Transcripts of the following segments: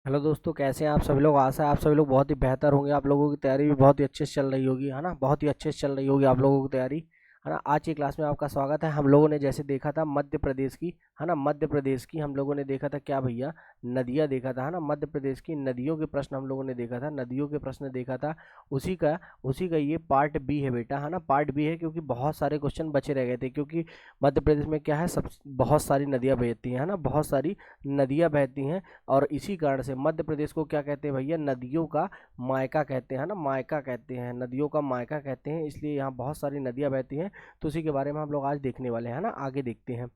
Hello दोस्तों, कैसे हैं आप सभी लोग। आशा है आप सभी लोग बहुत ही बेहतर होंगे। आप लोगों की तैयारी भी बहुत ही अच्छे से चल रही होगी, है ना। बहुत ही अच्छे से चल रही होगी आप लोगों की तैयारी, है ना। आज की क्लास में आपका स्वागत है। हम लोगों ने जैसे देखा था मध्य प्रदेश की, है ना, मध्य प्रदेश की हम लोगों ने देखा था क्या भैया, नदियाँ देखा था, है ना। मध्य प्रदेश की नदियों के प्रश्न हम लोगों ने देखा था, नदियों के प्रश्न देखा था। उसी का ये पार्ट बी है बेटा, है ना। पार्ट बी है क्योंकि बहुत सारे क्वेश्चन बचे रह गए थे, क्योंकि मध्य प्रदेश में क्या है, सब बहुत सारी नदियाँ बहती हैं, है ना, बहुत सारी नदियाँ बहती हैं। और इसी कारण से मध्य प्रदेश को क्या कहते हैं भैया, नदियों का मायका कहते हैं ना, मायका कहते हैं, नदियों का मायका कहते हैं। इसलिए यहाँ बहुत सारी नदियाँ बहती हैं। तो उसी के बारे में हम लोग आज देखने वाले हैं ना, आगे देखते हैं।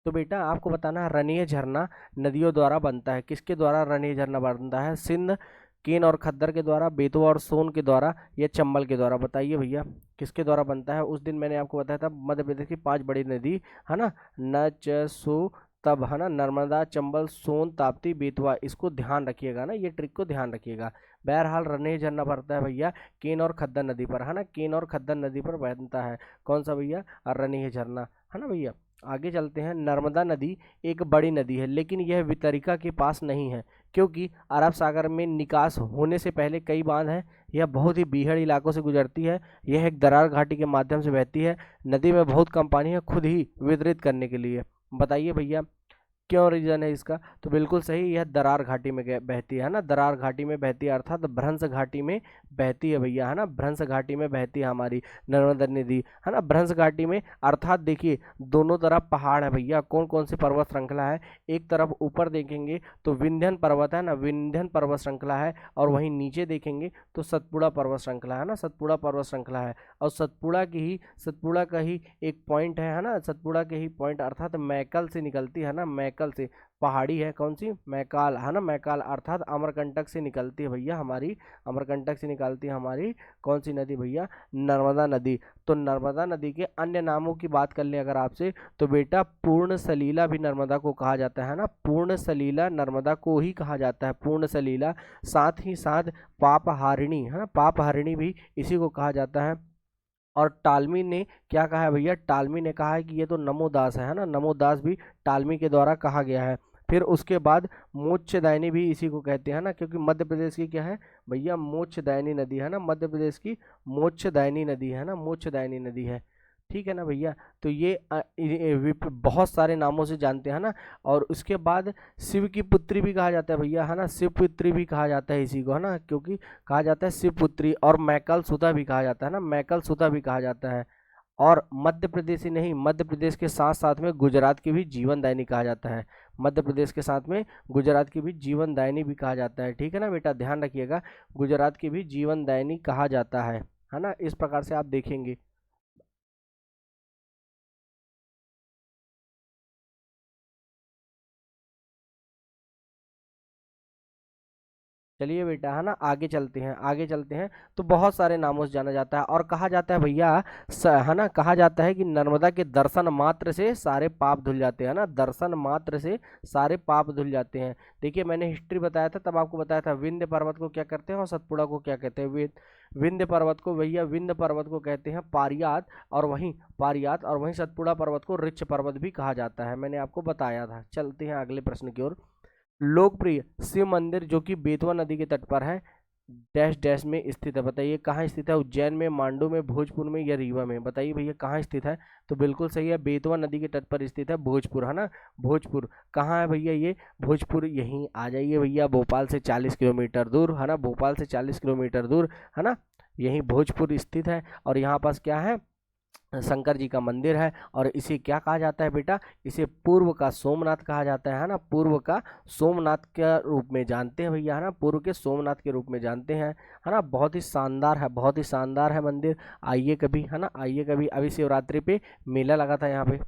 तो बेटा आपको बताना है, रनीय झरना नदियों द्वारा बनता है। किसके द्वारा रनीय झरना बनता है? सिंध, केन और खद्दर के द्वारा, बेतवा और सोन के द्वारा, या चंबल के द्वारा? बताइए भैया किसके द्वारा बनता है। उस दिन मैंने आपको बताया था मध्य प्रदेश की 5 बड़ी नदी, है ना, न च सु तब, है ना, नर्मदा, चंबल, सोन, ताप्ती, बेतवा। इसको ध्यान रखिएगा ना, ये ट्रिक को ध्यान रखिएगा। बहरहाल रनीय झरना भरता है भैया केन और खद्दर नदी पर, है ना, केन और खद्दर नदी पर बनता है। कौन सा भैया? रनीय झरना, है ना भैया। आगे चलते हैं। नर्मदा नदी एक बड़ी नदी है, लेकिन यह वितरिका के पास नहीं है, क्योंकि अरब सागर में निकास होने से पहले कई बांध हैं। यह बहुत ही बीहड़ इलाकों से गुजरती है। यह एक दरार घाटी के माध्यम से बहती है। नदी में बहुत कम पानी है खुद ही वितरित करने के लिए। बताइए भैया क्यों रीजन है इसका? तो बिल्कुल सही, यह दरार घाटी में बहती है ना, दरार घाटी में बहती है, अर्थात भ्रंश घाटी में बहती है भैया, है ना। भ्रंश घाटी में बहती है हमारी नर्मदा नदी, है ना, भ्रंश घाटी में। अर्थात देखिए दोनों तरफ पहाड़ है भैया। कौन कौन सी पर्वत श्रृंखला है? एक तरफ ऊपर देखेंगे तो विंध्यन पर्वत है ना, विंध्यन पर्वत श्रृंखला है। और वहीं नीचे देखेंगे तो सतपुड़ा पर्वत श्रृंखला है ना, सतपुड़ा पर्वत श्रृंखला है। और सतपुड़ा का ही एक पॉइंट है ना, सतपुड़ा के ही पॉइंट अर्थात मैकल से निकलती है ना, मैकल से पहाड़ी है। कौन सी? मैकाल, है ना, मैकाल अर्थात अमरकंटक से निकलती है भैया हमारी, अमरकंटक से निकलती है हमारी कौन सी नदी भैया? नर्मदा नदी। तो नर्मदा नदी के अन्य नामों की बात कर ले अगर आपसे, तो बेटा पूर्ण सलीला भी नर्मदा को कहा जाता है ना, पूर्ण सलीला नर्मदा को ही कहा जाता है, पूर्ण सलीला। साथ ही साथ पापहारिणी, है ना, पापहारिणी भी इसी को कहा जाता है। और टालमी ने क्या कहा है भैया? टालमी ने कहा है कि ये तो नमोदास है ना, नमोदास भी टालमी के द्वारा कहा गया है। फिर उसके बाद मोक्षदायिनी भी इसी को कहते हैं ना, क्योंकि मध्य प्रदेश की क्या है भैया? मोक्षदायिनी नदी है ना, मध्य प्रदेश की मोक्षदायिनी नदी है ना, मोक्षदायिनी नदी है। ठीक है ना भैया। तो ये बहुत सारे नामों से जानते हैं ना। और उसके बाद शिव की पुत्री भी कहा जाता है भैया, है ना, शिव पुत्री भी कहा जाता है इसी को, है ना, क्योंकि कहा जाता है शिव पुत्री। और मैकल सुधा भी कहा जाता है ना, मैकल सुधा भी कहा जाता है। और मध्य प्रदेश ही नहीं, मध्य प्रदेश के साथ साथ में गुजरात की भी जीवनदायिनी कहा जाता है। मध्य प्रदेश के साथ में गुजरात की भी जीवनदायिनी भी कहा जाता है। ठीक है ना बेटा, ध्यान रखिएगा, गुजरात की भी जीवनदायिनी कहा जाता है ना। इस प्रकार से आप देखेंगे। चलिए बेटा, है ना, आगे चलते हैं, आगे चलते हैं। तो बहुत सारे नामों से जाना जाता है और कहा जाता है भैया, है ना, कहा जाता है कि नर्मदा के दर्शन मात्र से सारे पाप धुल जाते हैं ना, दर्शन मात्र से सारे पाप धुल जाते हैं। देखिए मैंने हिस्ट्री बताया था, तब आपको बताया था विंध्य पर्वत को क्या करते हैं और सतपुड़ा को क्या कहते हैं। विंध्य पर्वत को भैया, विंध्य पर्वत को कहते हैं पारियात, और वहीं सतपुड़ा पर्वत को ऋक्ष पर्वत भी कहा जाता है। मैंने आपको बताया था। चलते हैं अगले प्रश्न की ओर। लोकप्रिय शिव मंदिर जो कि बेतवा नदी के तट पर है, डैश डैश में स्थित है। बताइए कहाँ स्थित है? उज्जैन में, मांडू में, भोजपुर में, या रीवा में? बताइए भैया कहाँ स्थित है? तो बिल्कुल सही है, बेतवा नदी के तट पर स्थित है, भोजपुर, है ना। भोजपुर कहाँ है भैया? ये भोजपुर यहीं आ जाइए भैया, भोपाल से 40 किलोमीटर दूर, है ना, भोपाल से 40 किलोमीटर दूर, है ना, यहीं भोजपुर स्थित है। और यहाँ पास क्या है? शंकर जी का मंदिर है। और इसे क्या कहा जाता है बेटा? इसे पूर्व का सोमनाथ कहा जाता है ना, पूर्व का सोमनाथ के रूप में जानते हैं भैया, है ना, पूर्व के सोमनाथ के रूप में जानते हैं, है ना। बहुत ही शानदार है, बहुत ही शानदार है मंदिर। आइए कभी, है ना, आइए कभी। अभी शिवरात्रि पे मेला लगा था यहाँ पे।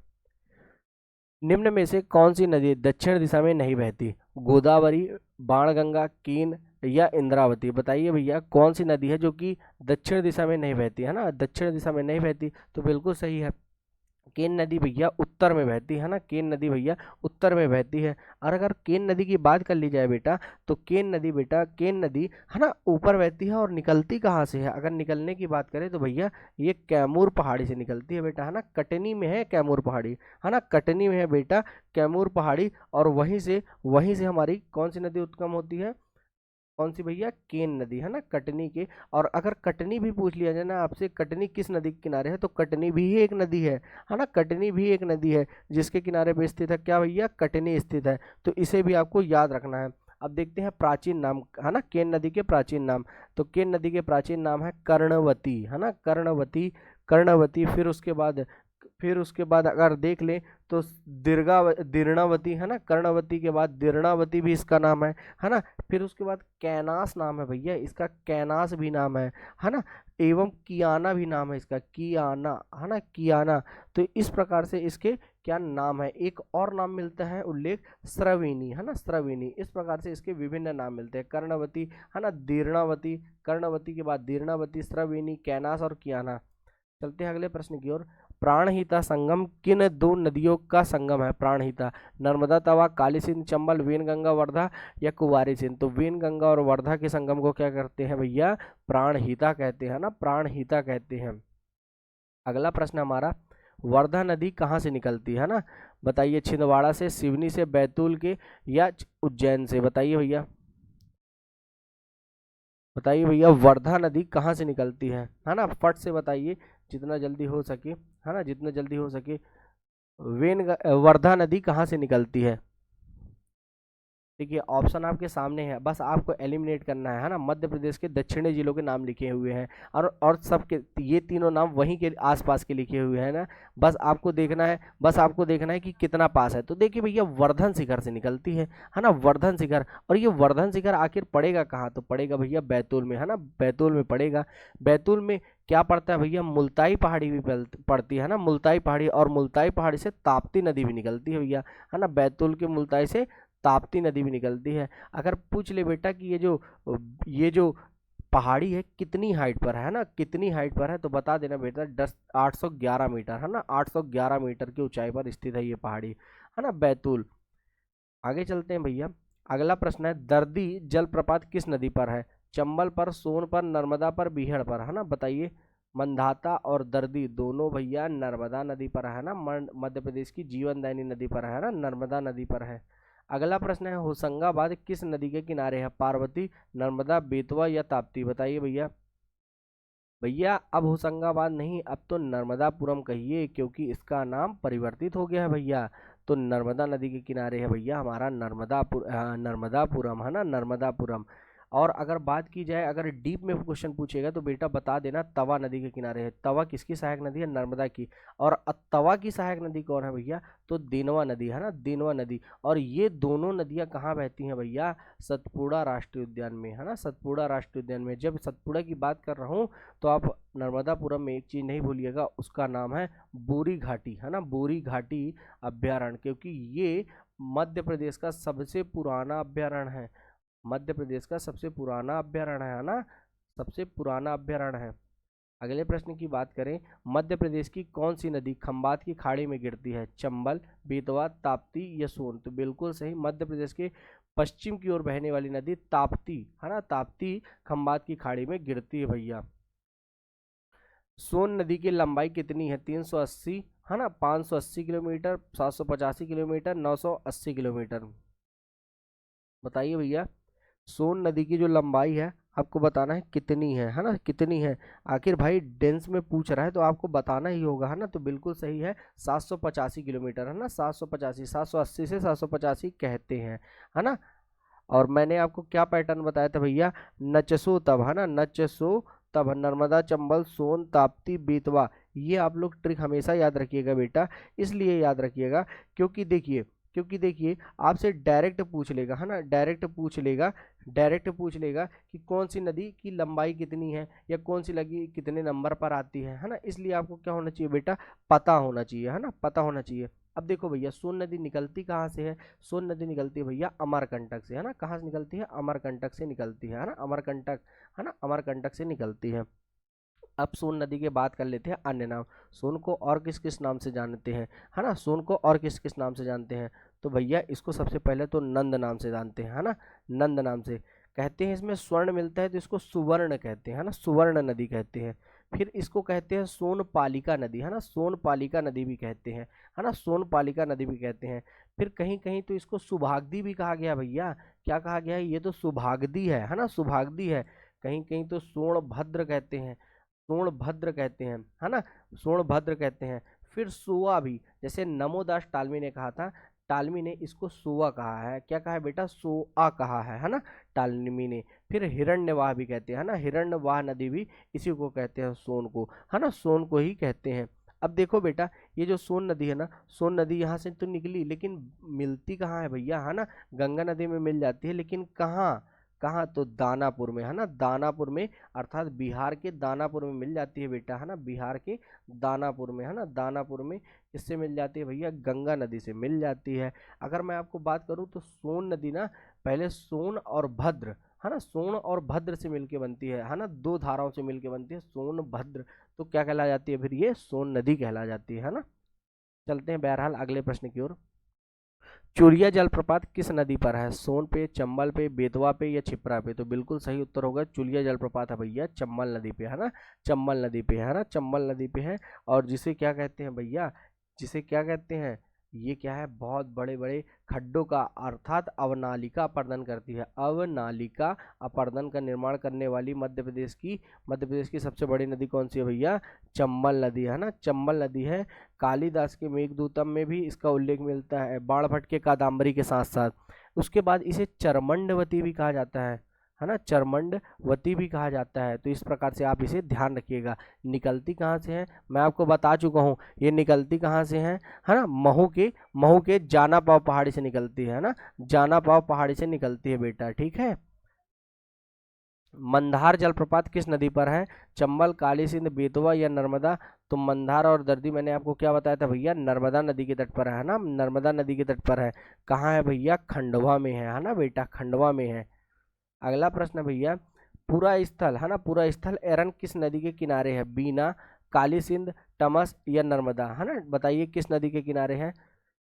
निम्न में से कौन सी नदी दक्षिण दिशा में नहीं बहती? गोदावरी, बाणगंगा, कीन, या इंद्रावती? बताइए भैया कौन सी नदी है जो कि दक्षिण दिशा में नहीं बहती, है ना, दक्षिण दिशा में नहीं बहती? तो बिल्कुल सही है, केन नदी भैया उत्तर में बहती है ना, केन नदी भैया उत्तर में बहती है। और अगर केन नदी की बात कर ली जाए बेटा, तो केन नदी बेटा, केन नदी, है ना, ऊपर बहती है। और निकलती कहाँ से है? अगर निकलने की बात करें तो भैया ये कैमूर पहाड़ी से निकलती है बेटा, है ना, कटनी में है कैमूर पहाड़ी, है ना, कटनी में है बेटा कैमूर पहाड़ी। और वहीं से हमारी कौन सी नदी उत्पन्न होती है? कौन सी भैया, केन नदी, है ना, कटनी के। और अगर कटनी भी पूछ लिया जाए ना आपसे, कटनी किस नदी के किनारे है, तो कटनी भी एक नदी है ना, कटनी भी एक नदी है जिसके किनारे पे स्थित है, क्या भैया, कटनी स्थित है। तो इसे भी आपको याद रखना है। अब देखते हैं प्राचीन नाम, है ना, केन नदी के प्राचीन नाम। तो केन नदी के प्राचीन नाम है कर्णवती, है ना, कर्णवती, कर्णवती। फिर उसके बाद अगर देख लें तो दीर्णावती, है ना, कर्णवती के बाद दीर्णावती भी इसका नाम है ना। फिर उसके बाद कैनास नाम है भैया इसका, कैनास भी नाम है ना। एवं कियाना भी नाम है इसका, कियाना, है ना, कियाना। तो इस प्रकार से इसके क्या नाम है। एक और नाम मिलता है उल्लेख, स्रविनी, है ना, स्रविनी। इस प्रकार से इसके विभिन्न नाम मिलते हैं, कर्णवती, है ना, दीर्णावती, कर्णवती के बाद दीर्णावती, स्रविनी, कैनास और कियाना। चलते हैं अगले प्रश्न की ओर। प्राणहिता संगम किन दो नदियों का संगम है। प्राणहिता, नर्मदा, तवा, काली सिंध, चंबल, वेनगंगा, वर्धा या कुंवारी सिंध। तो वेनगंगा और वर्धा के संगम को क्या करते हैं भैया, प्राणहिता कहते हैं ना, प्राणहिता कहते हैं। अगला प्रश्न हमारा, वर्धा नदी कहाँ से निकलती है ना, बताइए, छिंदवाड़ा से, सिवनी से, बैतूल के या उज्जैन से। बताइए भैया, बताइए भैया, वर्धा नदी कहाँ से निकलती है ना, फट से बताइए, जितना जल्दी हो सके, है ना, जितना जल्दी हो सके। वर्धा नदी कहाँ से निकलती है। देखिए ऑप्शन आपके सामने है, बस आपको एलिमिनेट करना है ना। मध्य प्रदेश के दक्षिणी जिलों के नाम लिखे हुए हैं, और सब के ये तीनों नाम वहीं के आसपास के लिखे हुए हैं ना। बस आपको देखना है कि कितना पास है। तो देखिए भैया, वर्धन शिखर से निकलती है ना, वर्धन शिखर। और ये वर्धन शिखर आखिर पड़ेगा कहाँ, तो पड़ेगा भैया बैतूल में, है ना, बैतूल में पड़ेगा। बैतूल में क्या पड़ता है भैया, मुल्ताई पहाड़ी भी पड़ती है ना, मुल्ताई पहाड़ी। और मुल्ताई पहाड़ी से ताप्ती नदी भी निकलती है भैया, है ना, बैतूल के मुल्ताई से ताप्ती नदी भी निकलती है। अगर पूछ ले बेटा कि ये जो पहाड़ी है कितनी हाइट पर है ना, कितनी हाइट पर है, तो बता देना बेटा 811 मीटर, है ना, 811 मीटर की ऊंचाई पर स्थित है ये पहाड़ी, है ना, बैतूल। आगे चलते हैं भैया। अगला प्रश्न है, दर्दी जलप्रपात किस नदी पर है। चंबल पर, सोन पर, नर्मदा पर, बीहड़ पर, है ना, बताइए। मंदाता और दर्दी दोनों भैया नर्मदा नदी पर है ना, मध्य प्रदेश की जीवनदायिनी नदी पर है ना, नर्मदा नदी पर है। अगला प्रश्न है, होशंगाबाद किस नदी के किनारे है। पार्वती, नर्मदा, बेतवा या ताप्ती। बताइए भैया। भैया अब होशंगाबाद नहीं, अब तो नर्मदापुरम कहिए, क्योंकि इसका नाम परिवर्तित हो गया है भैया। तो नर्मदा नदी के किनारे है भैया हमारा नर्मदापुरम, है ना, नर्मदापुरम। और अगर बात की जाए, अगर डीप में क्वेश्चन पूछेगा तो बेटा बता देना, तवा नदी के किनारे है। तवा किसकी सहायक नदी है, नर्मदा की। और तवा की सहायक नदी कौन है भैया, तो देनवा नदी, है ना, देनवा नदी। और ये दोनों नदियां कहाँ बहती हैं भैया, सतपुड़ा राष्ट्रीय उद्यान में, है ना, सतपुड़ा राष्ट्रीय उद्यान में। जब सतपुड़ा की बात कर रहा हूँ तो आप नर्मदापुरम में एक चीज़ नहीं भूलिएगा, उसका नाम है बोरी घाटी, है ना, बोरी घाटी अभ्यारण्य, क्योंकि ये मध्य प्रदेश का सबसे पुराना अभ्यारण्य है। मध्य प्रदेश का सबसे पुराना अभ्यारण्य है ना, सबसे पुराना अभ्यारण्य है। अगले प्रश्न की बात करें, मध्य प्रदेश की कौन सी नदी खंबात की खाड़ी में गिरती है। चंबल, बेतवा, ताप्ती या सोन। तो बिल्कुल सही, मध्य प्रदेश के पश्चिम की ओर बहने वाली नदी ताप्ती, है ना, ताप्ती खंबात की खाड़ी में गिरती है भैया। सोन नदी की लंबाई कितनी है, 380, है ना, 580 किलोमीटर, 785 किलोमीटर, 980 किलोमीटर। बताइए भैया, सोन नदी की जो लंबाई है आपको बताना है कितनी है ना, कितनी है। आखिर भाई डेंस में पूछ रहा है तो आपको बताना ही होगा, है ना। तो बिल्कुल सही है, 785 किलोमीटर, है ना, 785, 780 से 785 कहते हैं, है ना। और मैंने आपको क्या पैटर्न बताया था भैया, नचसो तब, है ना, नचसो तब, नर्मदा, चंबल, सोन, ताप्ती, बेतवा। ये आप लोग ट्रिक हमेशा याद रखिएगा बेटा, इसलिए याद रखिएगा क्योंकि देखिए आपसे डायरेक्ट पूछ लेगा, है ना, डायरेक्ट पूछ लेगा कि कौन सी नदी की लंबाई कितनी है या कौन सी नदी कितने नंबर पर आती है ना। इसलिए आपको क्या होना चाहिए बेटा, पता होना चाहिए, है ना, पता होना चाहिए। अब देखो भैया, सोन नदी निकलती कहाँ से है, सोन नदी निकलती है भैया अमरकंटक से, है ना, कहाँ से निकलती है, अमरकंटक से निकलती है ना, अमरकंटक, है ना, अमरकंटक से निकलती है। अब सोन नदी की बात कर लेते हैं अन्य नाम। सोन को और किस किस नाम से जानते हैं, है ना, सोन को और किस किस नाम से जानते हैं। तो भैया इसको सबसे पहले तो नंद नाम से जानते हैं, है ना, नंद नाम से कहते हैं। इसमें स्वर्ण मिलता है तो इसको सुवर्ण कहते हैं, है ना, सुवर्ण नदी कहते हैं। फिर इसको कहते हैं सोनपालिका नदी, है ना, सोनपालिका नदी भी कहते हैं, है ना, सोनपालिका नदी भी कहते हैं। फिर कहीं कहीं तो इसको सुभागदी भी कहा गया भैया। क्या कहा गया है? ये तो सुभागदी है ना, सुभागदी है। कहीं कहीं तो सोनभद्र कहते हैं, सोनभद्र कहते हैं, है ना, सोनभद्र कहते हैं। फिर सुआ भी, जैसे नमोदास टालमी ने कहा था, टालमी ने इसको सुआ कहा है। क्या कहा है बेटा? सोआ कहा है ना, टालमी ने। फिर हिरण्यवाह भी कहते हैं, है ना, हिरण्यवाह नदी भी इसी को कहते हैं, सोन को, है ना, सोन को ही कहते हैं। अब देखो बेटा, ये जो सोन नदी है ना, सोन नदी यहाँ से तो निकली, लेकिन मिलती कहाँ है भैया, है ना, गंगा नदी में मिल जाती है, लेकिन कहाँ, कहाँ? तो दानापुर में, है ना, दानापुर में, अर्थात बिहार के दानापुर में मिल जाती है बेटा, है ना, बिहार के दानापुर में, है ना, दानापुर में किससे मिल जाती है भैया? गंगा नदी से मिल जाती है। अगर मैं आपको बात करूँ तो सोन नदी ना पहले सोन और भद्र, है ना, सोन और भद्र से मिलके बनती है ना, दो धाराओं से मिलके बनती है सोन भद्र। तो क्या कहला जाती है फिर? ये सोन नदी कहला जाती है ना। चलते हैं बहरहाल अगले प्रश्न की ओर। चुरिया जलप्रपात किस नदी पर है? सोन पे, चंबल पे, बेतवा पे या छिप्रा पे? तो बिल्कुल सही उत्तर होगा चुरिया जलप्रपात है भैया, चंबल नदी पे, है ना, चंबल नदी पे, है ना, चंबल नदी पे है। और जिसे क्या कहते हैं भैया? जिसे क्या कहते हैं? ये क्या है? बहुत बड़े बड़े खड्डों का, अर्थात अवनालिका अपर्दन करती है। अवनालिका अपर्दन का निर्माण करने वाली मध्य प्रदेश की सबसे बड़ी नदी कौन सी है भैया? चंबल नदी, है ना, चंबल नदी है। कालिदास के मेघदूतम में भी इसका उल्लेख मिलता है, बाणभट्ट के कादम्बरी के साथ साथ। उसके बाद इसे चरमंडवती भी कहा जाता है ना, चरमंडवती भी कहा जाता है। तो इस प्रकार से आप इसे ध्यान रखिएगा। निकलती कहाँ से है? मैं आपको बता चुका हूँ, ये निकलती कहाँ से है ना, महू के जाना पाव पहाड़ी से निकलती है ना, जाना पाव पहाड़ी से निकलती है बेटा, ठीक है। मंधार जलप्रपात किस नदी पर है? चंबल, काली सिंध, बेतवा या नर्मदा? तो मंधार और दर्दी मैंने आपको क्या बताया था भैया? नर्मदा नदी के तट पर है ना, नर्मदा नदी के तट पर है। कहाँ है भैया? खंडवा में है ना बेटा, खंडवा में है। अगला प्रश्न भैया, पूरा स्थल, है ना, पूरा स्थल एरन किस नदी के किनारे है? बीना, काली सिंध, तमस या नर्मदा? है ना, बताइए किस नदी के किनारे है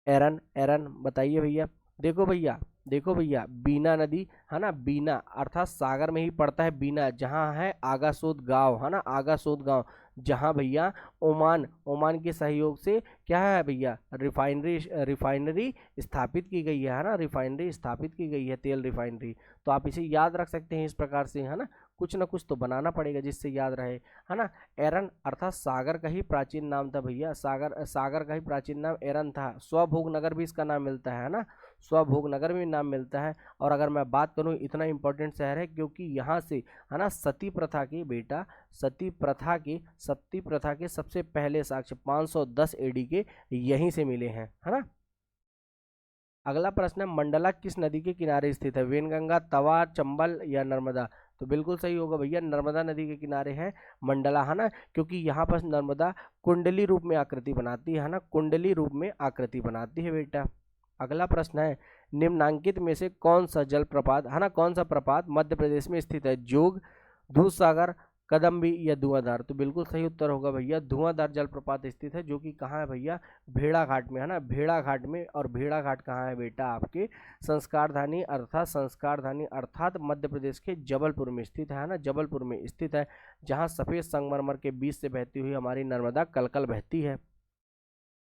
एरन? एरन बताइए भैया। देखो भैया, देखो भैया, बीना नदी, है ना, बीना अर्थात सागर में ही पड़ता है बीना, जहाँ है आगासोद गांव, है ना, आगासोद गांव, जहाँ भैया ओमान के सहयोग से क्या है भैया? रिफाइनरी स्थापित की गई है ना, रिफाइनरी स्थापित की गई है, तेल रिफाइनरी। तो आप इसे याद रख सकते हैं इस प्रकार से, है ना, कुछ ना कुछ तो बनाना पड़ेगा जिससे याद रहे, है ना। एरन अर्थात सागर का ही प्राचीन नाम था भैया, सागर का ही प्राचीन नाम एरन था। स्वभोग नगर भी इसका नाम मिलता है ना, स्वभोग नगर में नाम मिलता है। और अगर मैं बात करूं, इतना इंपॉर्टेंट शहर है क्योंकि यहाँ से, है ना, सती प्रथा की बेटा, सती प्रथा के सबसे पहले साक्ष्य 510 एडी के यहीं से मिले हैं, है ना। अगला प्रश्न है, मंडला किस नदी के किनारे स्थित है? वेनगंगा, तवा, चंबल या नर्मदा? तो बिल्कुल सही होगा भैया, नर्मदा नदी के किनारे है मंडला, है ना, क्योंकि यहाँ पर नर्मदा कुंडली रूप में आकृति बनाती है ना, कुंडली रूप में आकृति बनाती है बेटा। अगला प्रश्न है, निम्नांकित में से कौन सा जलप्रपात, है ना, कौन सा प्रपात मध्य प्रदेश में स्थित है? जोग, दूधसागर, कदम्बी या धुआंधार? तो बिल्कुल सही उत्तर होगा भैया, धुआंधार जलप्रपात स्थित है, जो कि कहाँ है भैया? भेड़ा घाट में, है ना, भेड़ा घाट में। और भेड़ा घाट कहाँ है बेटा? आपके संस्कारधानी अर्थात मध्य प्रदेश के जबलपुर में स्थित है ना, जबलपुर में स्थित है, जहाँ सफेद संगमरमर के बीच से बहती हुई हमारी नर्मदा कलकल बहती है।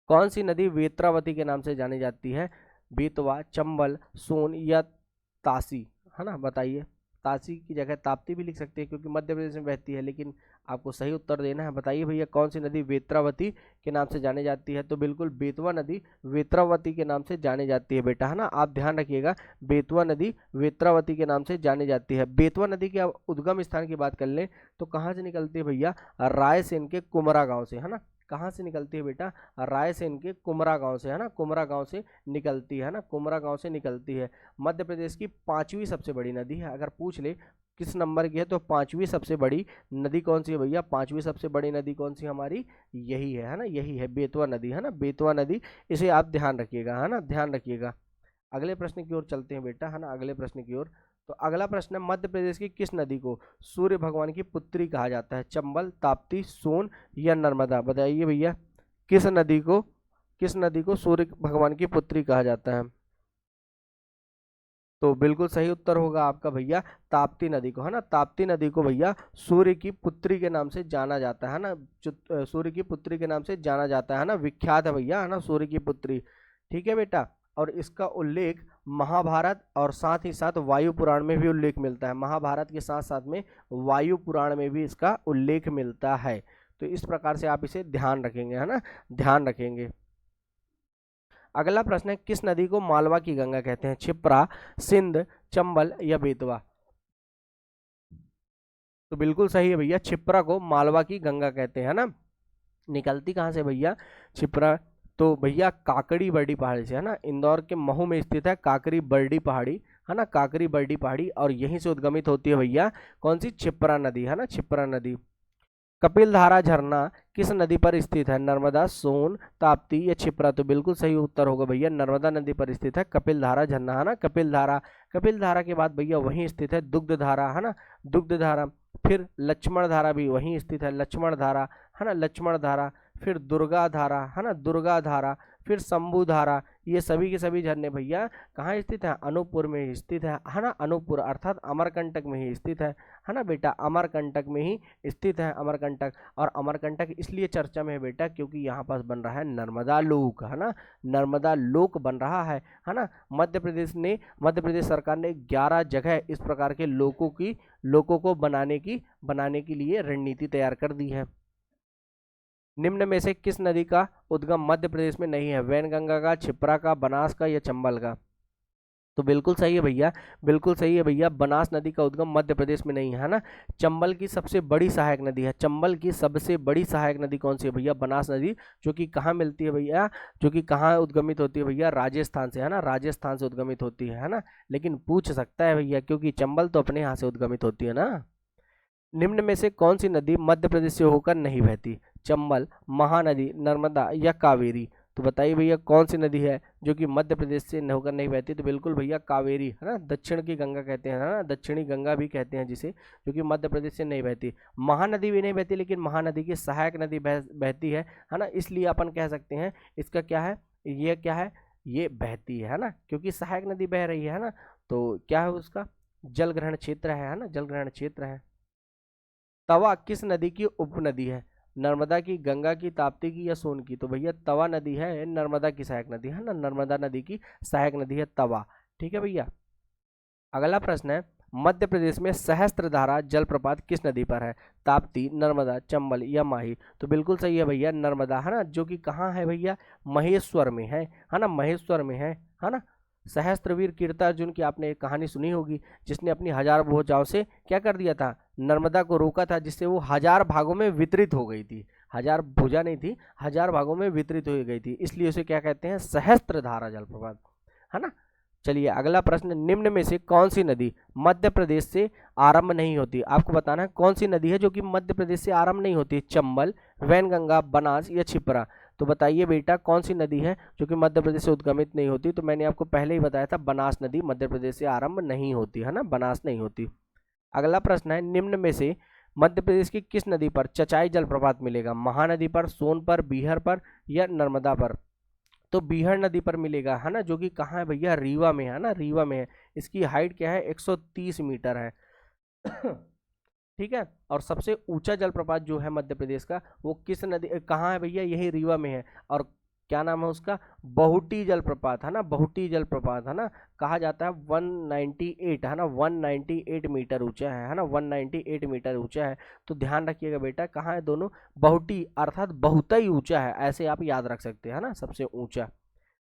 कौन सी नदी वेत्रावती के नाम से जानी जाती है? बेतवा, चंबल, सोन या तासी? है ना, बताइए। तासी की जगह ताप्ती भी लिख सकते हैं क्योंकि मध्य प्रदेश में बहती है, लेकिन आपको सही उत्तर देना है। बताइए भैया, कौन सी नदी वेत्रावती के नाम से जानी जाती है? तो बिल्कुल बेतवा नदी वेत्रावती के नाम से जानी जाती है बेटा, है ना, आप ध्यान रखिएगा, बेतवा नदी वेत्रावती के नाम से जानी जाती है। बेतवा नदी के उद्गम स्थान की बात कर लें तो कहाँ से निकलती है भैया? रायसेन के कुमरा गाँव से, है ना। कहाँ से निकलती है बेटा? रायसेन के कुमरा गांव से, है ना, कुमरा गांव से निकलती है ना, कुमरा गांव से निकलती है। मध्य प्रदेश की 5वीं सबसे बड़ी नदी है। अगर पूछ ले किस नंबर की है तो 5वीं सबसे बड़ी नदी कौन सी है भैया? 5वीं सबसे बड़ी नदी कौन सी हमारी? यही है ना, यही है बेतवा नदी, है ना, बेतवा नदी। इसे आप ध्यान रखिएगा, है ना, ध्यान रखिएगा। अगले प्रश्न की ओर चलते हैं बेटा, है ना, अगले प्रश्न की ओर। तो अगला प्रश्न है, मध्य प्रदेश की किस नदी को सूर्य भगवान की पुत्री कहा जाता है? चंबल, ताप्ती, सोन या नर्मदा? बताइए भैया, किस नदी को सूर्य भगवान की पुत्री कहा जाता है? तो बिल्कुल सही उत्तर होगा आपका भैया, ताप्ती नदी को, है ना, ताप्ती नदी को भैया सूर्य की पुत्री के नाम से जाना जाता है ना, सूर्य की पुत्री के नाम से जाना जाता है ना, विख्यात है भैया, है ना, सूर्य की पुत्री। ठीक है बेटा। और इसका उल्लेख महाभारत और साथ ही साथ वायु पुराण में भी उल्लेख मिलता है। महाभारत के साथ साथ में वायु पुराण में भी इसका उल्लेख मिलता है। तो इस प्रकार से आप इसे ध्यान रखेंगे, है ना, ध्यान रखेंगे। अगला प्रश्न है, किस नदी को मालवा की गंगा कहते हैं? क्षिप्रा, सिंध, चंबल या बेतवा? तो बिल्कुल सही है भैया, क्षिप्रा को मालवा की गंगा कहते हैं ना। निकलती कहाँ से भैया क्षिप्रा? तो भैया काकड़ी बर्डी पहाड़ी से, है ना। इंदौर के महू में स्थित है काकड़ी बर्डी पहाड़ी, है ना, काकड़ी बर्डी पहाड़ी, और यहीं से उद्गमित होती है भैया कौन सी? क्षिप्रा नदी, है ना, क्षिप्रा नदी। कपिलधारा झरना किस नदी पर स्थित है? नर्मदा, सोन, ताप्ती या क्षिप्रा? तो बिल्कुल सही उत्तर होगा भैया, नर्मदा नदी पर स्थित है कपिलधारा झरना, है ना, कपिलधारा। कपिलधारा के बाद भैया वहीं स्थित है दुग्धधारा, है ना, दुग्धधारा। फिर लक्ष्मण धारा भी वहीं स्थित है, लक्ष्मण धारा, है ना, लक्ष्मण धारा। फिर दुर्गा धारा, है ना, दुर्गा धारा। फिर शंभू धारा। ये सभी के सभी झरने भैया कहाँ स्थित है? अनूपपुर में ही स्थित है ना, अनूपपुर अर्थात अमरकंटक में ही स्थित है ना बेटा, अमरकंटक में ही स्थित है अमरकंटक। और अमरकंटक इसलिए चर्चा में है बेटा क्योंकि यहाँ पास बन रहा है नर्मदा लोक, है ना, नर्मदा लोक बन रहा है ना। मध्य प्रदेश सरकार ने 11 जगह इस प्रकार के लोकों को बनाने के लिए रणनीति तैयार कर दी है। निम्न में से किस नदी का उद्गम मध्य प्रदेश में नहीं है? वैनगंगा का, क्षिप्रा का, बनास का या चंबल का? तो बिल्कुल सही है भैया, बिल्कुल सही है भैया, बनास नदी का उद्गम मध्य प्रदेश में नहीं है ना। चंबल की सबसे बड़ी सहायक नदी है, चंबल की सबसे बड़ी सहायक नदी कौन सी है भैया? बनास नदी, जो कि कहाँ मिलती है भैया, जो कि कहाँ उद्गमित होती है भैया? राजस्थान से, है ना, राजस्थान से उद्गमित होती है ना। लेकिन पूछ सकता है भैया क्योंकि चंबल तो अपने यहाँ से उद्गमित होती है ना। निम्न में से कौन सी नदी मध्य प्रदेश से होकर नहीं बहती? चंबल, महानदी, नर्मदा या कावेरी? तो बताइए भैया कौन सी नदी है जो कि मध्य प्रदेश से होकर नहीं बहती? तो बिल्कुल भैया कावेरी, है ना, दक्षिण की गंगा कहते हैं, है ना, दक्षिणी गंगा भी कहते हैं जिसे, जो कि मध्य प्रदेश से नहीं बहती। महानदी भी नहीं बहती, लेकिन महानदी की सहायक नदी बहती है ना, इसलिए अपन कह सकते हैं इसका क्या है, ये क्या है, ये बहती है ना, क्योंकि सहायक नदी बह रही है ना। तो क्या है उसका? जलग्रहण क्षेत्र है ना, जलग्रहण क्षेत्र है। तवा किस नदी की उपनदी है? नर्मदा की, गंगा की, ताप्ती की या सोन की? तो भैया तवा नदी है नर्मदा की सहायक नदी, है ना, नर्मदा नदी की सहायक नदी है तवा। ठीक है भैया। अगला प्रश्न है, मध्य प्रदेश में सहस्त्रधारा जलप्रपात किस नदी पर है? ताप्ती, नर्मदा, चंबल या माही? तो बिल्कुल सही है भैया, नर्मदा, है ना, जो कि कहाँ है भैया? महेश्वर में है ना, महेश्वर में है ना। सहस्त्रवीर कीर्तार्जुन की आपने एक कहानी सुनी होगी, जिसने अपनी 1000 भुजाओं से क्या कर दिया था? नर्मदा को रोका था, जिससे वो 1000 भागों में वितरित हो गई थी। 1000 भुजा नहीं थी, 1000 भागों में वितरित हो गई थी, इसलिए उसे क्या कहते हैं? सहस्त्रधारा जलप्रपात, है ना। चलिए अगला प्रश्न, निम्न में से कौन सी नदी मध्य प्रदेश से आरंभ नहीं होती? आपको बताना है कौन सी नदी है जो कि मध्य प्रदेश से आरंभ नहीं होती? चंबल, वैनगंगा, बनास या क्षिप्रा? तो बताइए बेटा कौन सी नदी है जो कि मध्य प्रदेश से उद्गमित नहीं होती? तो मैंने आपको पहले ही बताया था, बनास नदी मध्य प्रदेश से आरंभ नहीं होती, है ना, बनास नहीं होती। अगला प्रश्न है, निम्न में से मध्य प्रदेश की किस नदी पर चचाई जलप्रपात मिलेगा? महानदी पर, सोन पर, बीहर पर या नर्मदा पर? तो बीहर नदी पर मिलेगा, है ना, जो कि कहाँ है भैया? रीवा में है ना, रीवा में है। इसकी हाइट क्या है? 130 मीटर है। ठीक है। और सबसे ऊंचा जलप्रपात जो है मध्य प्रदेश का, वो किस नदी कहाँ है भैया? यही रीवा में है। और क्या नाम है उसका? बहुटी जलप्रपात, है ना, बहुटी जलप्रपात, है ना, कहा जाता है 198, है ना, 198 मीटर ऊंचा है ना, 198 मीटर ऊंचा है। तो ध्यान रखिएगा बेटा, कहाँ है दोनों? बहुटी अर्थात बहुत ही ऊंचा है, ऐसे आप याद रख सकते हैं, है ना, सबसे ऊंचा।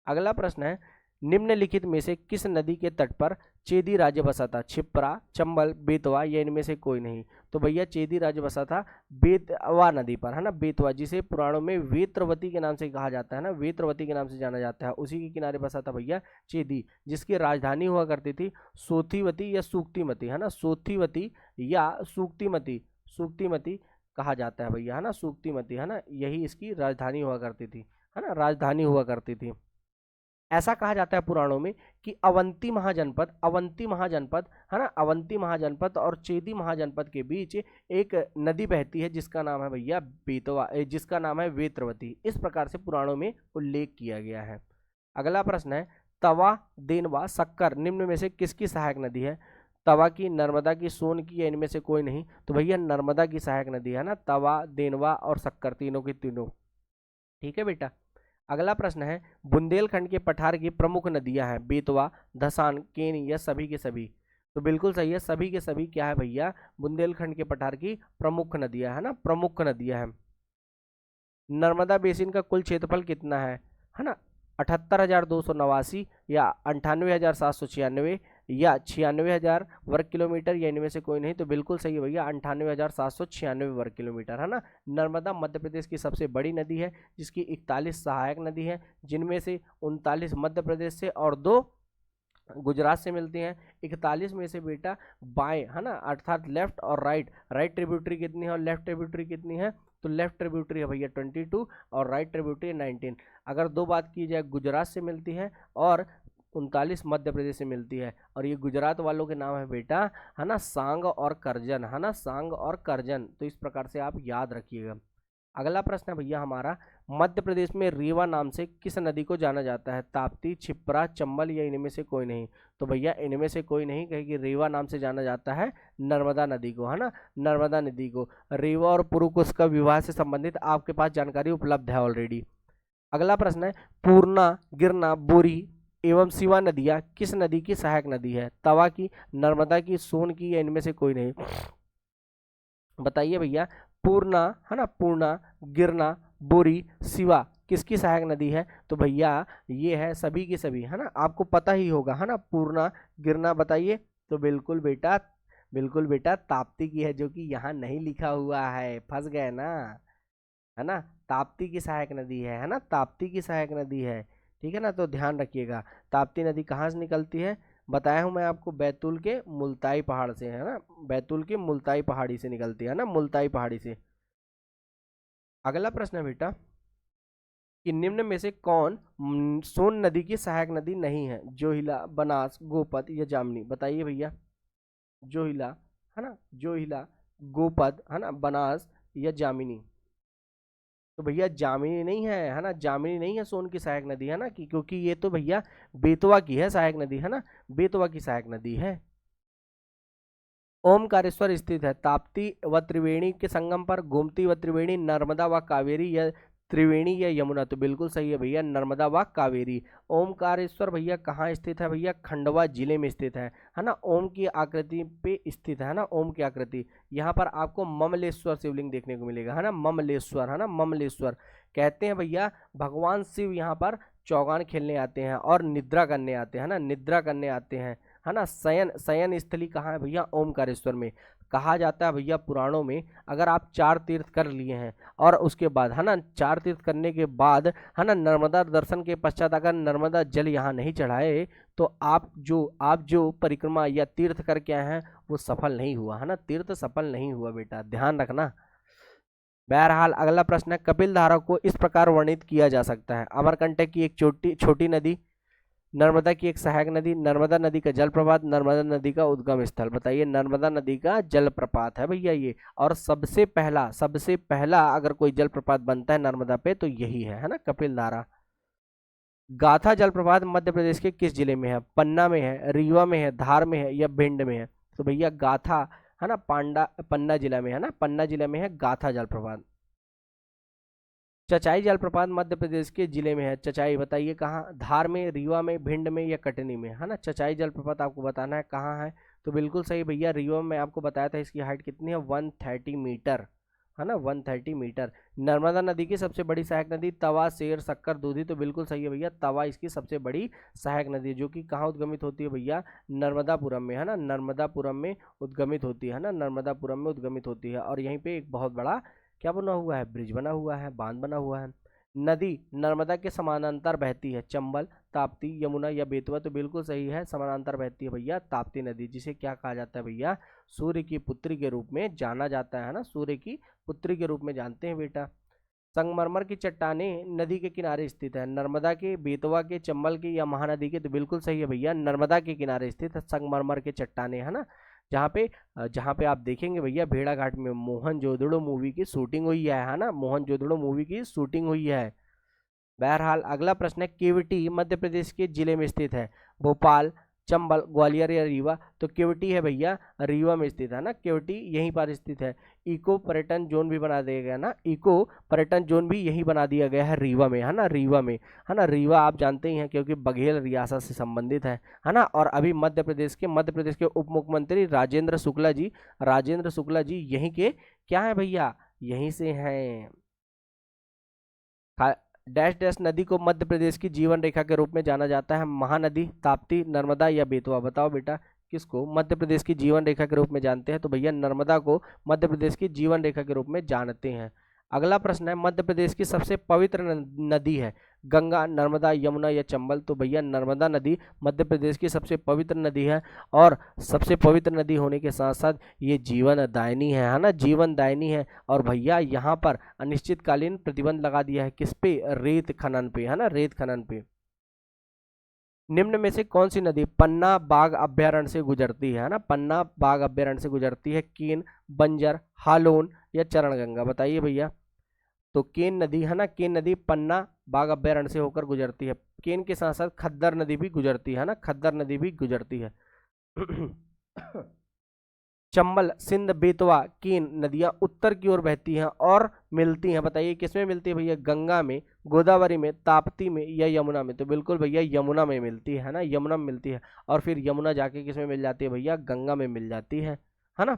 अगला प्रश्न है, निम्नलिखित में से किस नदी के तट पर चेदी राज्य बसा था? क्षिप्रा, चंबल, बेतवा या इनमें से कोई नहीं? तो भैया चेदी राज्य बसा था बेतवा नदी पर, है ना, बेतवा, जिसे पुराणों में वेत्रवती के नाम से कहा जाता है ना, वेत्रवती के नाम से जाना जाता है, उसी के किनारे बसा था भैया चेदी, जिसकी राजधानी हुआ करती थी सोथीवती या सूक्तिमती, है ना, सोथीवती या सूक्तिमती, सूक्तिमती कहा जाता है भैया, है ना, सूक्तिमती, है ना, यही इसकी राजधानी हुआ करती थी, है ना, राजधानी हुआ करती थी। ऐसा कहा जाता है पुराणों में कि अवंती महाजनपद, है ना, अवंती महाजनपद और चेदी महाजनपद के बीच एक नदी बहती है जिसका नाम है भैया बेतवा, जिसका नाम है वेत्रवती। इस प्रकार से पुराणों में उल्लेख किया गया है। अगला प्रश्न है, तवा, देनवा, शक्कर निम्न में से किसकी सहायक नदी है? तवा की, नर्मदा की, सोन की या इनमें से कोई नहीं? तो भैया नर्मदा की सहायक नदी है ना, तवा, देनवा और शक्कर, तीनों की तीनों। ठीक है बेटा। अगला प्रश्न है, बुंदेलखंड के पठार की प्रमुख नदियां हैं, बेतवा, धसान, केन या सभी के सभी। तो बिल्कुल सही है, सभी के सभी क्या है भैया, बुंदेलखंड के पठार की प्रमुख नदियां है ना, प्रमुख नदियां हैं। नर्मदा बेसिन का कुल क्षेत्रफल कितना है ना, 78,289 या 98,796 या 96,000 वर्ग किलोमीटर या इनमें से कोई नहीं। तो बिल्कुल सही है भैया, 98,796 वर्ग किलोमीटर है ना। नर्मदा मध्य प्रदेश की सबसे बड़ी नदी है, जिसकी 41 सहायक नदी है, जिनमें से 39 मध्य प्रदेश से और 2 गुजरात से मिलती हैं। 41 में से बेटा बाएं है ना, अर्थात लेफ्ट और राइट ट्रिब्यूटरी कितनी है और लेफ्ट ट्रिब्यूटरी कितनी है। तो लेफ्ट ट्रिब्यूटरी है भैया 22 और राइट ट्रिब्यूटरी 19। अगर दो बात की जाए, गुजरात से मिलती है और 39 मध्य प्रदेश से मिलती है। और ये गुजरात वालों के नाम है बेटा, है ना, सांग और करजन, है ना, सांग और करजन। तो इस प्रकार से आप याद रखिएगा। अगला प्रश्न है भैया हमारा, मध्य प्रदेश में रीवा नाम से किस नदी को जाना जाता है, ताप्ती, छिप्रा, चंबल या इनमें से कोई नहीं। तो भैया इनमें से कोई नहीं, कहेगी रीवा नाम से जाना जाता है नर्मदा नदी को, है ना, नर्मदा नदी को। रीवा और पुरुकुश का विवाह से संबंधित आपके पास जानकारी उपलब्ध है ऑलरेडी। अगला प्रश्न है, पूर्णा, गिरना, बोरी एवं सिवा नदियां किस नदी की सहायक नदी है, तवा की, नर्मदा की, सोन की या इनमें से कोई नहीं। बताइए भैया, पूर्णा है ना, पूर्णा, गिरना, बोरी, सिवा किसकी सहायक नदी है। तो भैया ये है सभी की सभी, है ना, आपको पता ही होगा, है ना, पूर्णा, गिरना। बताइए। तो बिल्कुल बेटा ताप्ती की है, जो कि यहाँ नहीं लिखा हुआ है, फंस गए ना, है ना। ताप्ती की सहायक नदी है ना, ताप्ती की सहायक नदी है, ठीक है ना। तो ध्यान रखिएगा, ताप्ती नदी कहाँ से निकलती है, बताया हूँ मैं आपको, बैतूल के मुल्ताई पहाड़ से, है ना, बैतूल की मुल्ताई पहाड़ी से निकलती है ना, मुल्ताई पहाड़ी से। अगला प्रश्न है बेटा कि निम्न में से कौन सोन नदी की सहायक नदी नहीं है, जोहिला, बनास, गोपद या जामनी। बताइए भैया, जोहिला, है ना, जोहिला, गोपद, है ना, बनास या जामिनी। तो भैया जामिनी नहीं है ना, जामिनी नहीं है सोन की सहायक नदी, है ना, क्योंकि ये तो भैया बेतवा की है सहायक नदी, है ना, बेतवा की सहायक नदी है। ओमकारेश्वर स्थित है, ताप्ती व त्रिवेणी के संगम पर, गोमती व त्रिवेणी, नर्मदा व कावेरी या त्रिवेणी या यमुना। तो बिल्कुल सही है भैया, नर्मदा व कावेरी। ओमकारेश्वर भैया कहाँ स्थित है भैया, खंडवा जिले में स्थित है ना, ओम की आकृति पे स्थित है ना, ओम की आकृति। यहाँ पर आपको ममलेश्वर शिवलिंग देखने को मिलेगा, है ना, ममलेश्वर, है ना, ममलेश्वर। कहते हैं भैया भगवान शिव यहाँ पर चौगान खेलने आते हैं और निद्रा करने आते हैं ना, निद्रा करने आते हैं, है ना। शयन स्थली कहाँ है भैया, ओमकारेश्वर में। कहा जाता है भैया पुराणों में, अगर आप 4 तीर्थ कर लिए हैं और उसके बाद, है ना, 4 तीर्थ करने के बाद, है ना, नर्मदा दर्शन के पश्चात अगर नर्मदा जल यहाँ नहीं चढ़ाए, तो आप जो परिक्रमा या तीर्थ करके आए हैं वो सफल नहीं हुआ, है ना, तीर्थ सफल नहीं हुआ बेटा, ध्यान रखना। बहरहाल अगला प्रश्न है, कपिल धारा को इस प्रकार वर्णित किया जा सकता है, अमरकंटक की एक छोटी नदी, नर्मदा की एक सहायक नदी, नर्मदा नदी का जलप्रपात, नर्मदा नदी का उद्गम स्थल। बताइए, नर्मदा नदी का जलप्रपात है भैया ये। और सबसे पहला अगर कोई जलप्रपात बनता है नर्मदा पे तो यही है ना, कपिल धारा। गाथा जलप्रपात मध्य प्रदेश के किस जिले में है, पन्ना में है, रीवा में है, धार में है या भिंड में है। तो भैया गाथा, है ना, पन्ना जिला में है ना, पन्ना जिला में है गाथा जलप्रपात। चचाई जलप्रपात मध्य प्रदेश के जिले में है, चचाई बताइए कहाँ, धार में, रीवा में, भिंड में या कटनी में, है ना। चचाई जलप्रपात आपको बताना है कहाँ है। तो बिल्कुल सही भैया, रीवा में। आपको बताया था इसकी हाइट कितनी है, 130 मीटर, है ना, 130 मीटर। नर्मदा नदी की सबसे बड़ी सहायक नदी, तवा, शेर, शक्कर, दूधी। तो बिल्कुल सही है भैया, तवा इसकी सबसे बड़ी सहायक नदी है, जो कि कहाँ उद्गमित होती है भैया, नर्मदापुरम में, है ना, नर्मदापुरम में उद्गमित होती है ना, नर्मदापुरम में उद्गमित होती है। और यहीं पे एक बहुत बड़ा क्या बना हुआ है, ब्रिज बना हुआ है, बांध बना हुआ है। नदी नर्मदा के समानांतर बहती है, चंबल, ताप्ती, यमुना या बेतवा। तो बिल्कुल सही है, समानांतर बहती है भैया ताप्ती नदी, जिसे क्या कहा जाता है भैया, सूर्य की पुत्री के रूप में जाना जाता है ना, सूर्य की पुत्री के रूप में जानते हैं बेटा। संगमरमर की चट्टानें नदी के किनारे स्थित है, नर्मदा के, बेतवा के, चंबल के या महानदी के। तो बिल्कुल सही है भैया, नर्मदा के किनारे स्थित है संगमरमर के चट्टानें, है ना। जहाँ पे आप देखेंगे भैया भेड़ा घाट में मोहनजोदड़ो मूवी की शूटिंग हुई है ना, मोहनजोदड़ो मूवी की शूटिंग हुई है। बहरहाल अगला प्रश्न है, केवटी मध्य प्रदेश के जिले में स्थित है, भोपाल, चंबल, ग्वालियर या रीवा, तो केवटी है भैया रीवा में स्थित है ना, केवटी यहीं पर स्थित है। इको पर्यटन जोन भी बना दिया गया ना, इको पर्यटन जोन भी यहीं बना दिया गया है रीवा में, है ना, रीवा में, है ना। रीवा आप जानते ही हैं क्योंकि बघेल रियासत से संबंधित है ना। और अभी मध्य प्रदेश के उप मुख्यमंत्री राजेंद्र शुक्ला जी यहीं के क्या है भैया, यहीं से हैं। डैश डैश नदी को मध्य प्रदेश की जीवन रेखा के रूप में जाना जाता है, महानदी, ताप्ती, नर्मदा या बेतवा, बताओ बेटा किसको मध्य प्रदेश की जीवन रेखा के रूप में जानते हैं, तो भैया नर्मदा को मध्य प्रदेश की जीवन रेखा के रूप में जानते हैं। अगला प्रश्न है, मध्य प्रदेश की सबसे पवित्र नदी है गंगा, नर्मदा, यमुना या चंबल, तो भैया नर्मदा नदी मध्य प्रदेश की सबसे पवित्र नदी है। और सबसे पवित्र नदी होने के साथ साथ ये जीवनदायिनी है ना, जीवनदायिनी है। और भैया यहाँ पर अनिश्चितकालीन प्रतिबंध लगा दिया है किस पे, रेत खनन पे, है ना, रेत खनन पे। निम्न में से कौन सी नदी पन्ना बाघ अभ्यारण्य से गुजरती है ना, पन्ना बाघ अभ्यारण्य से गुजरती है, केन, बंजर, हालोन या चरणगंगा, बताइए भैया। तो केन नदी है ना, केन नदी पन्ना बाघ अभ्यारण्य से होकर गुजरती है। केन के साथ साथ खद्दर नदी भी गुजरती है ना, खद्दर नदी भी गुजरती है। चंबल, सिंध, बेतवा, केन नदियां उत्तर की ओर बहती हैं और मिलती हैं, बताइए किसमें मिलती है भैया, गंगा में, गोदावरी में, ताप्ती में या यमुना में, तो बिल्कुल भैया यमुना में मिलती है ना, यमुना में मिलती है। और फिर यमुना जाके किसमें मिल जाती है भैया, गंगा में मिल जाती है ना।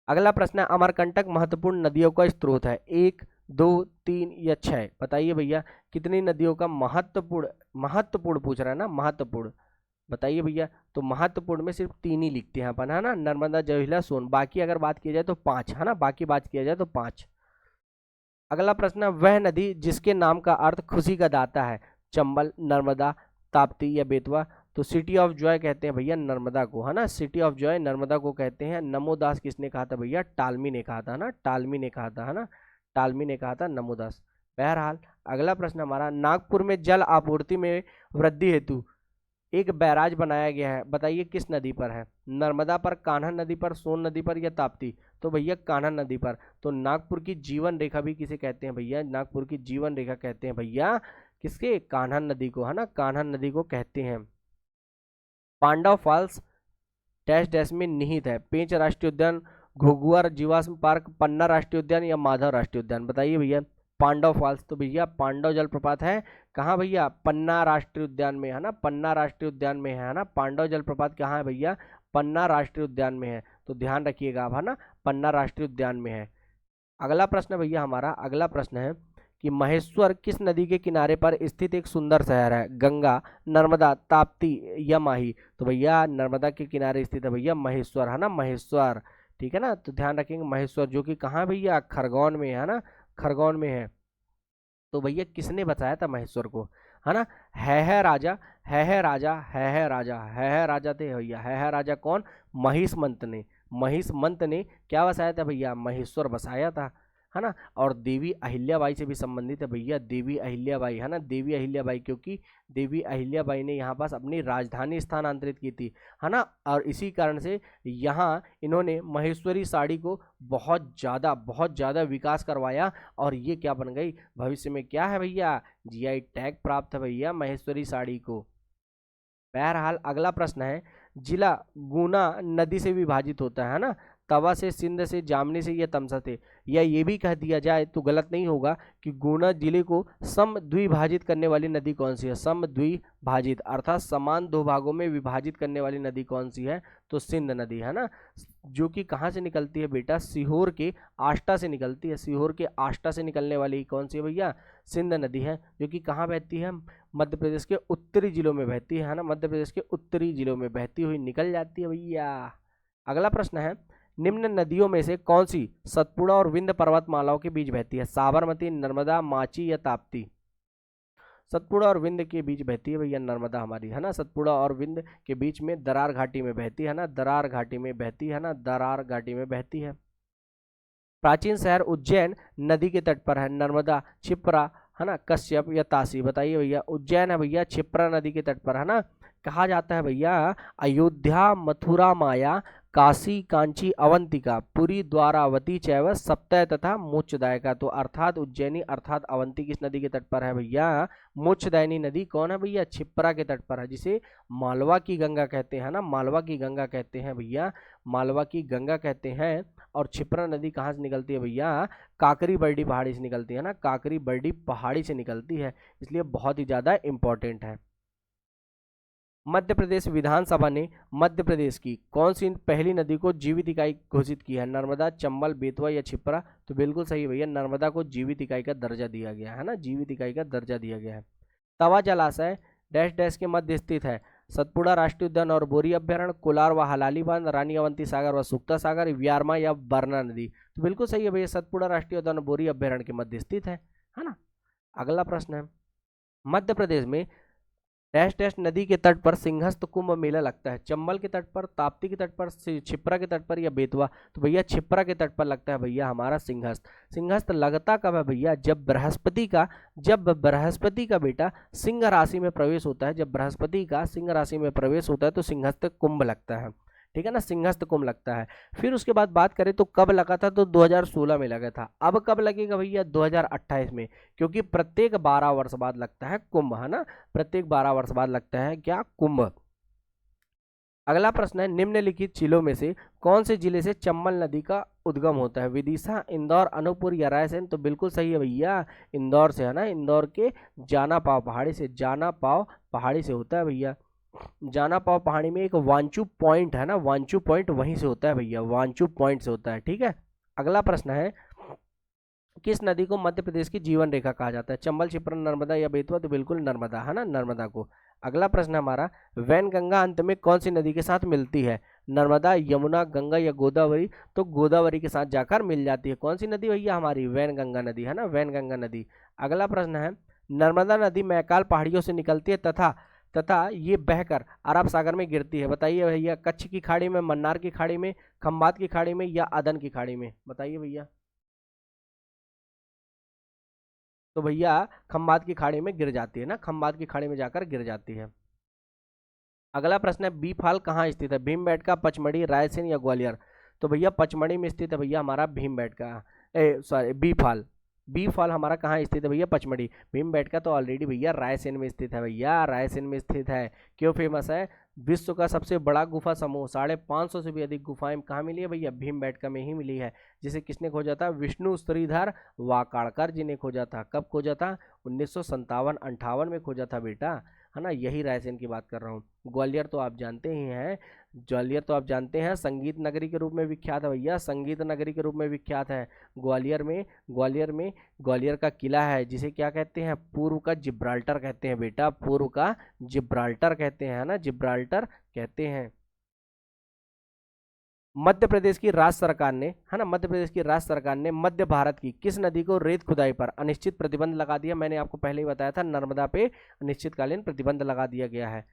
अगला प्रश्न है, अमरकंटक महत्वपूर्ण नदियों का स्रोत है, 1, 2, 3 या 6, बताइए भैया कितनी नदियों का महत्वपूर्ण पूछ रहा है ना, महत्वपूर्ण, बताइए भैया। तो महत्वपूर्ण में सिर्फ 3 ही लिखते हैं अपन, है ना, नर्मदा, जयहिला, सोन, बाकी अगर बात की जाए तो 5, है ना, बाकी बात किया जाए तो 5। अगला प्रश्न है, वह नदी जिसके नाम का अर्थ खुशी का दाता है, चंबल, नर्मदा, ताप्ती या बेतवा, तो सिटी ऑफ जॉय कहते हैं भैया नर्मदा को, है ना, सिटी ऑफ जॉय नर्मदा को कहते हैं। नमोदास किसने कहा था भैया, टालमी ने कहा था ना, टालमी ने कहा था, है ना, टालमी ने कहा था नमोदास। बहरहाल अगला प्रश्न हमारा, नागपुर में जल आपूर्ति में वृद्धि हेतु एक बैराज बनाया गया है, बताइए किस नदी पर है, नर्मदा पर, कान्हा नदी पर, सोन नदी पर या ताप्ती, तो भैया कान्हा नदी पर। तो नागपुर की जीवन रेखा भी किसे कहते हैं भैया, नागपुर की जीवन रेखा कहते हैं भैया किसके, कान्हा नदी को, है ना, कान्हा नदी को कहते हैं। पांडव फॉल्स डैश डैश में निहित है, पेंच राष्ट्रीय उद्यान, घुघुआ जीवाश्म पार्क, पन्ना राष्ट्रीय उद्यान या माधव राष्ट्रीय उद्यान, बताइए भैया। पांडव फॉल्स, तो भैया पांडव जलप्रपात है कहाँ भैया, पन्ना राष्ट्रीय उद्यान में, है ना, पन्ना राष्ट्रीय उद्यान में है ना, पांडव जलप्रपात कहाँ है भैया, पन्ना राष्ट्रीय उद्यान में है, तो ध्यान रखिएगा आप, है ना, पन्ना राष्ट्रीय उद्यान में है। अगला प्रश्न भैया हमारा, अगला प्रश्न है कि महेश्वर किस नदी के किनारे पर स्थित एक सुंदर शहर है, गंगा, नर्मदा, ताप्ती या माही, तो भैया नर्मदा के किनारे स्थित है भैया महेश्वर, है ना, महेश्वर, ठीक है ना। तो ध्यान रखेंगे महेश्वर जो कि कहाँ भैया, खरगोन में है ना, खरगोन में है। तो भैया किसने बचाया था महेश्वर को, है ना, है राजा, है राजा, है राजा, है राजा थे भैया, है राजा कौन, महिष्मंत ने, महिष्मंत ने क्या बसाया था भैया, महेश्वर बसाया था, है ना। और देवी अहिल्याबाई से भी संबंधित है भैया, देवी अहिल्याबाई, है ना, देवी अहिल्याबाई, क्योंकि देवी अहिल्याबाई ने यहाँ पास अपनी राजधानी स्थानांतरित की थी, है ना। और इसी कारण से यहाँ इन्होंने महेश्वरी साड़ी को बहुत ज़्यादा विकास करवाया और ये क्या बन गई, भविष्य में क्या है भैया, जीआई टैग प्राप्त है भैया महेश्वरी साड़ी को। बहरहाल अगला प्रश्न है, जिला गुना नदी से विभाजित होता है ना, तवा से, सिंध से, जामनी से या तमसा से, या ये भी कह दिया जाए तो गलत नहीं होगा कि गुना जिले को समद्विभाजित करने वाली नदी कौन सी है, समद्विभाजित अर्थात समान 2 भागों में विभाजित करने वाली नदी कौन सी है, तो सिंध नदी, है ना, जो कि कहाँ से निकलती है बेटा, सीहोर के आष्टा से निकलती है, सीहोर के आष्टा से निकलने वाली कौन सी है भैया, सिंध नदी है, जो कि कहाँ बहती है, मध्य प्रदेश के उत्तरी जिलों में बहती है ना, मध्य प्रदेश के उत्तरी जिलों में बहती हुई निकल जाती है भैया। अगला प्रश्न है, निम्न नदियों में से कौन सी सतपुड़ा और विंध्य पर्वतमालाओं के बीच बहती है, साबरमती, नर्मदा, माची या ताप्ती, सतपुड़ा और विंध्य के बीच बहती है भैया नर्मदा हमारी, है ना, सतपुड़ा और विंध्य के बीच में दरार घाटी में बहती है ना, दरार घाटी में बहती है ना, दरार घाटी में बहती है। प्राचीन शहर उज्जैन नदी के तट पर है, नर्मदा, क्षिप्रा, है ना, कश्यप या तासी, बताइए भैया। उज्जैन है भैया क्षिप्रा नदी के तट पर, है ना। कहा जाता है भैया अयोध्या, मथुरा माया, काशी कांची अवंतिका पुरी द्वारावती चैव सप्तय तथा मोक्षदायका। तो अर्थात उज्जैनी अर्थात अवंती किस नदी के तट पर है भैया? मोक्षदायिनी नदी कौन है भैया? छिप्रा के तट पर है, जिसे मालवा की गंगा कहते हैं ना, मालवा की गंगा कहते हैं भैया, मालवा की गंगा कहते हैं। और छिप्रा नदी कहाँ से निकलती है भैया? काकरी बरडी पहाड़ी से निकलती है ना, काकरी बरडी पहाड़ी से निकलती है, इसलिए बहुत ही ज्यादा इंपॉर्टेंट है। मध्य प्रदेश विधानसभा ने मध्य प्रदेश की कौन सी पहली नदी को जीवित इकाई घोषित की है? नर्मदा, चंबल, बेतवा या छिप्रा? तो बिल्कुल सही भैया, नर्मदा को जीवित इकाई का दर्जा दिया गया है ना, जीवित इकाई का दर्जा दिया गया है। तवा जलाशय डैश डैश के मध्य स्थित है? सतपुड़ा राष्ट्रीय उद्यान और बोरी अभ्यारण्य, कोलार व हलाली बांध, रानी अवंती सागर व सुक्ता सागर, व्यारमा या बरना नदी? तो बिल्कुल सही है भैया, सतपुड़ा राष्ट्रीय उद्यान और बोरी अभ्यारण्य के मध्य स्थित है ना। अगला प्रश्न है, मध्य प्रदेश में डैश डैश नदी के तट पर सिंहस्थ कुंभ मेला लगता है? चंबल के तट पर, ताप्ती के तट पर, छिप्रा के तट पर या बेतवा? तो भैया छिप्रा के तट पर लगता है भैया हमारा सिंहस्थ। सिंहस्थ लगता कब है भैया? जब बृहस्पति का बेटा सिंह राशि में प्रवेश होता है, जब बृहस्पति का सिंह राशि में प्रवेश होता है तो सिंहस्थ कुंभ लगता है, ठीक है ना, सिंहस्थ कुंभ लगता है। फिर उसके बाद बात करें तो कब लगा था? तो 2016 में लगा था। अब कब लगेगा भैया? 2028 में, क्योंकि प्रत्येक 12 वर्ष बाद लगता है कुंभ, है ना, प्रत्येक 12 वर्ष बाद लगता है क्या? कुंभ। अगला प्रश्न है, निम्नलिखित जिलों में से कौन से जिले से चंबल नदी का उद्गम होता है? विदिशा, इंदौर, अनूपपुर या रायसेन? तो बिल्कुल सही है भैया, इंदौर से, है ना, इंदौर के जाना पाव पहाड़ी से, जाना पाव पहाड़ी से होता है भैया। जाना पाव पहाड़ी में एक वांचू पॉइंट है ना, वांचू पॉइंट वहीं से होता है भैया, वांचू पॉइंट से होता है, ठीक है। अगला प्रश्न है, किस नदी को मध्य प्रदेश की जीवन रेखा कहा जाता है? चंबल, छिप्रा, नर्मदा या बेतवा? तो बिल्कुल नर्मदा, है ना, नर्मदा को। अगला प्रश्न हमारा, वैनगंगा अंत में कौन सी नदी के साथ मिलती है? नर्मदा, यमुना, गंगा या गोदावरी? तो गोदावरी के साथ जाकर मिल जाती है। कौन सी नदी भैया? हमारी वैनगंगा नदी, है ना, वैनगंगा नदी। अगला प्रश्न है, नर्मदा नदी मैकाल पहाड़ियों से निकलती है तथा ये बहकर अरब सागर में गिरती है। बताइए भैया, कच्छ की खाड़ी में, मन्नार की खाड़ी में, खंबात की खाड़ी में या अदन की खाड़ी में? बताइए भैया। तो भैया खंबात की खाड़ी में गिर जाती है ना, खंबात की खाड़ी में जाकर गिर जाती है। अगला प्रश्न है, बी फाल कहाँ स्थित है? भीमबेटका, पचमढ़ी, रायसेन या ग्वालियर? तो भैया पचमढ़ी में स्थित है भैया हमारा भीमबेटका, सॉरी बी फॉल हमारा कहाँ स्थित है भैया? पचमढ़ी। भीमबेटका तो ऑलरेडी भैया रायसेन में स्थित है भैया, रायसेन में स्थित है। क्यों फेमस है? विश्व का सबसे बड़ा गुफा समूह 550 से भी अधिक गुफाएं कहाँ मिली है भैया? भीमबेटका में ही मिली है, जिसे किसने खोजा था? विष्णु श्रीधर वाकाड़कर जी ने खोजा था। कब खोजा था? 1957-58 में खोजा था बेटा, है ना, यही रायसेन की बात कर रहा हूँ। ग्वालियर तो आप जानते ही हैं, ग्वालियर तो आप जानते हैं संगीत नगरी के रूप में विख्यात है भैया, संगीत नगरी के रूप में विख्यात है। ग्वालियर का किला है जिसे क्या कहते हैं? पूर्व का जिब्राल्टर कहते हैं बेटा, पूर्व का जिब्राल्टर कहते हैं, है ना, जिब्राल्टर कहते हैं। मध्य प्रदेश की राज्य सरकार ने, है ना, मध्य प्रदेश की राज्य सरकार ने मध्य भारत की किस नदी को रेत खुदाई पर अनिश्चित प्रतिबंध लगा दिया? मैंने आपको पहले ही बताया था, नर्मदा पे अनिश्चितकालीन प्रतिबंध लगा दिया गया है।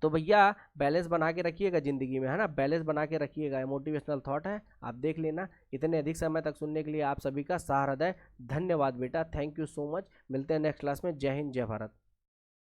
तो भैया बैलेंस बना के रखिएगा जिंदगी में, है ना, बैलेंस बना के रखिएगा, मोटिवेशनल थॉट है, आप देख लेना। इतने अधिक समय तक सुनने के लिए आप सभी का सहृदय धन्यवाद बेटा, थैंक यू सो मच। मिलते हैं नेक्स्ट क्लास में। जय हिंद, जय भारत।